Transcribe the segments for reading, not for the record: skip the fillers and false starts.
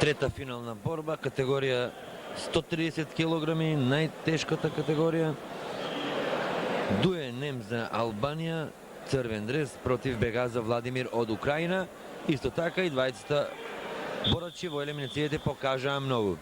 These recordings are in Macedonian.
Трета финална борба, категорија 130 кг, најтешката категорија. Дуе Немза Албанија, црвен дрес против Бегаза Владимир од Украина. Исто така и двајцата борачи во елиминацијите покажаа многу.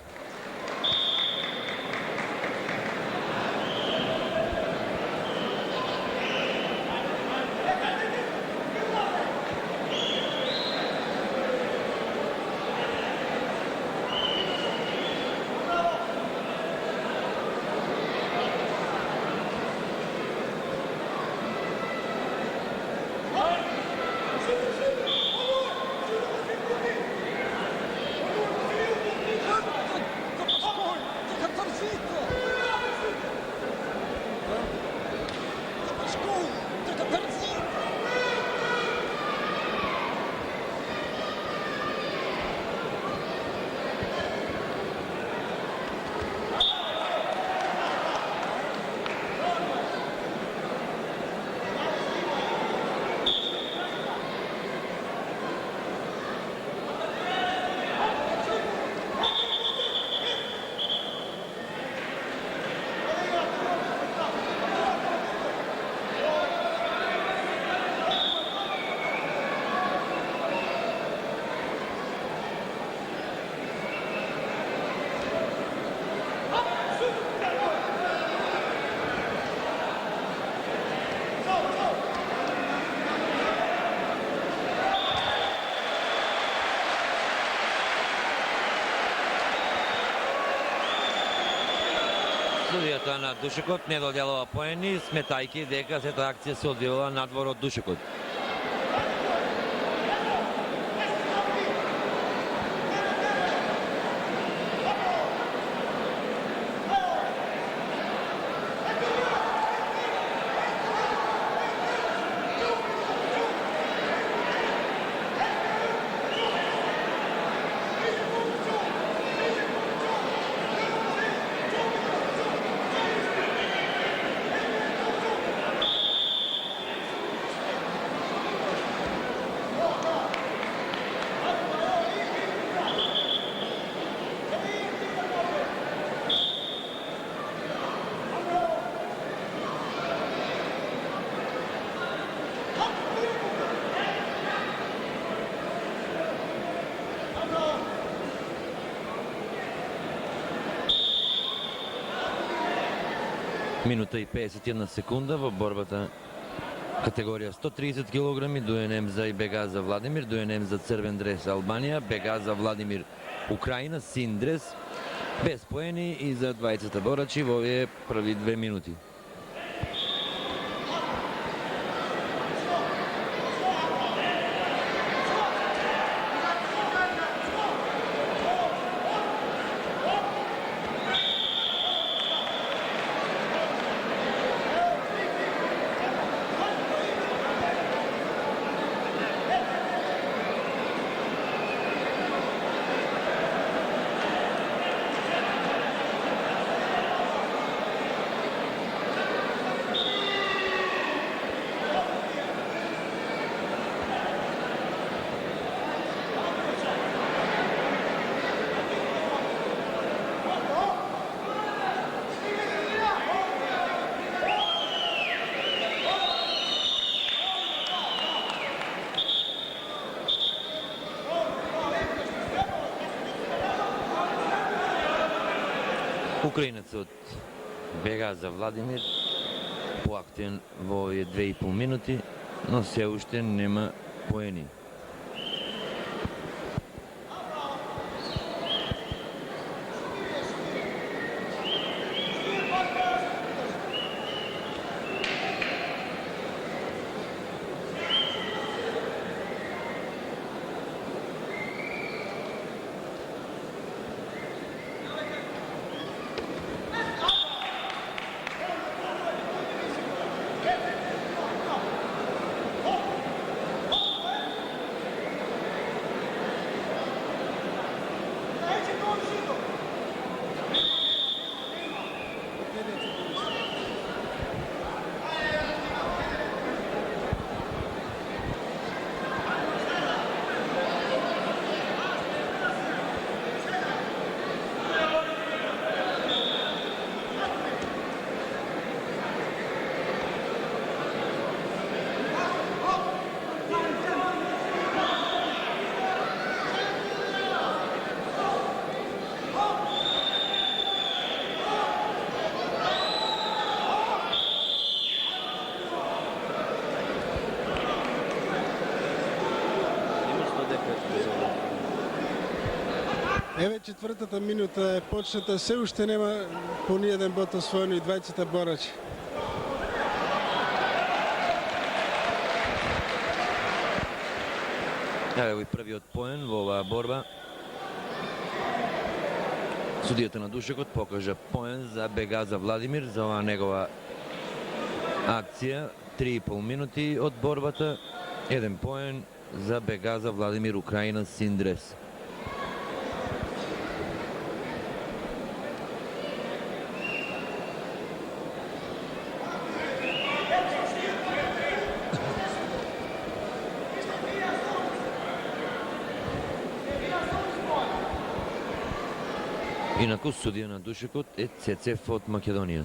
Судијата на душекот не доделува поени, сметајќи дека сета акција се одвивала надвор од душекот. Минута и 51 секунда во борбата категорија 130 кг. Дуе Немза и Бегаза Владимир. Дуе Немза црвен дрес Албанија, Бегаза Владимир Украина, син дрес. Без поени и за двајцата борачи во овие први 2 минути. Украинецот Бегаза Владимир поактивен во овие 2,5 минути, но се уште нема поени. Еве четвртата минута е почната, се уште нема по ниеден бот освоено и двајцата борачи. Ево и првиот поен во оваа борба. Судијата на Душекот покажа поен за Бегаза Владимир за оваа негова акција. 3,5 минути од борбата. Еден поен за Бегаза Владимир, Украина, Синдрес. Инаку судија на Душекот е Цецев од Македонија.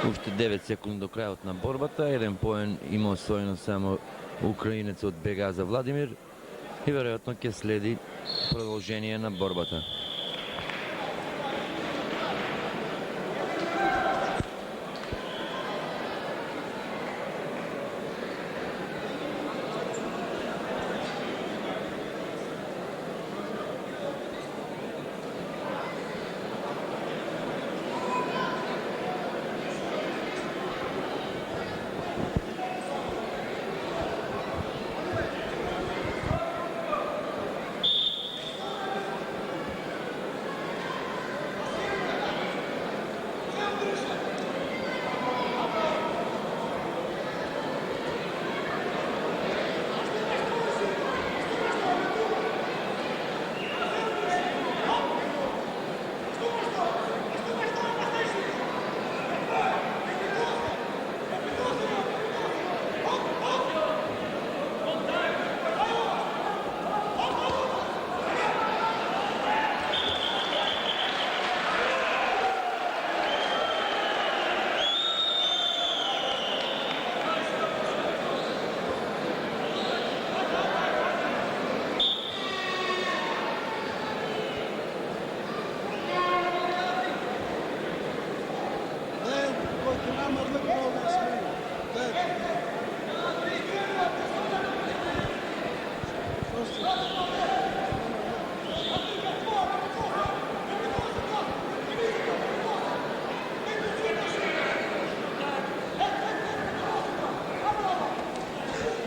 Уште 9 секунди до крајот на борбата. Еден поен има освоено само украинецот Бегаза Владимир и веројатно ќе следи продолжение на борбата.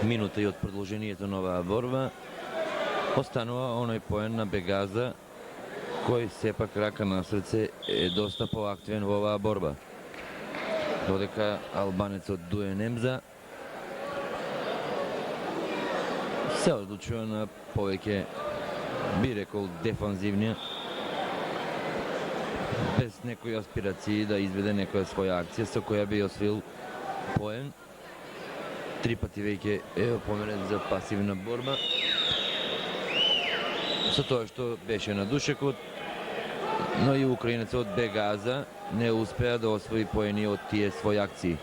Минута и од продолжението на оваа борба останува оној поен на Бегаза, кој сепак рака на срце е доста поактивен во оваа борба. Додека албанецот Дуе Немза се одлучува на повеќе, би рекол, дефанзивни, без некои аспирации да изведе некоја своја акција со која би освоил поен. 3 пати веќе е опоменет за пасивна борба. Со тоа што беше на Душекот, но и украинецот Бегаза не успеа да освои поени од тие своји акции.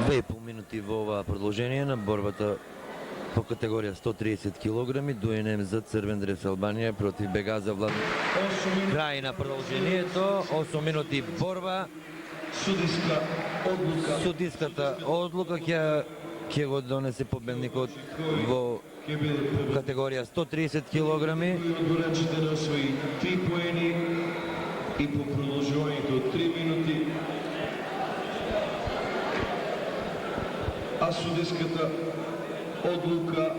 2,5 минути во ова продолжение на борбата по категорија 130 кг, дуенем за Црвен дрес Албанија против Бегаза Владимир. Крај на продолжението, 8 минути борба. Судиската одлука ќе го донесе победникот во категорија 130 кг. Одборачите да освои 3 поени и по продолжувањето од 3 минути. А судиската одлука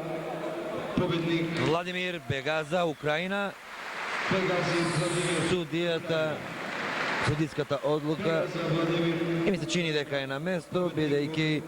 победник Владимир Бегаза, Украина. Бегази Владимир. Судиската одлука Бегази Владимир. и ми се чини дека е на место, бидејќи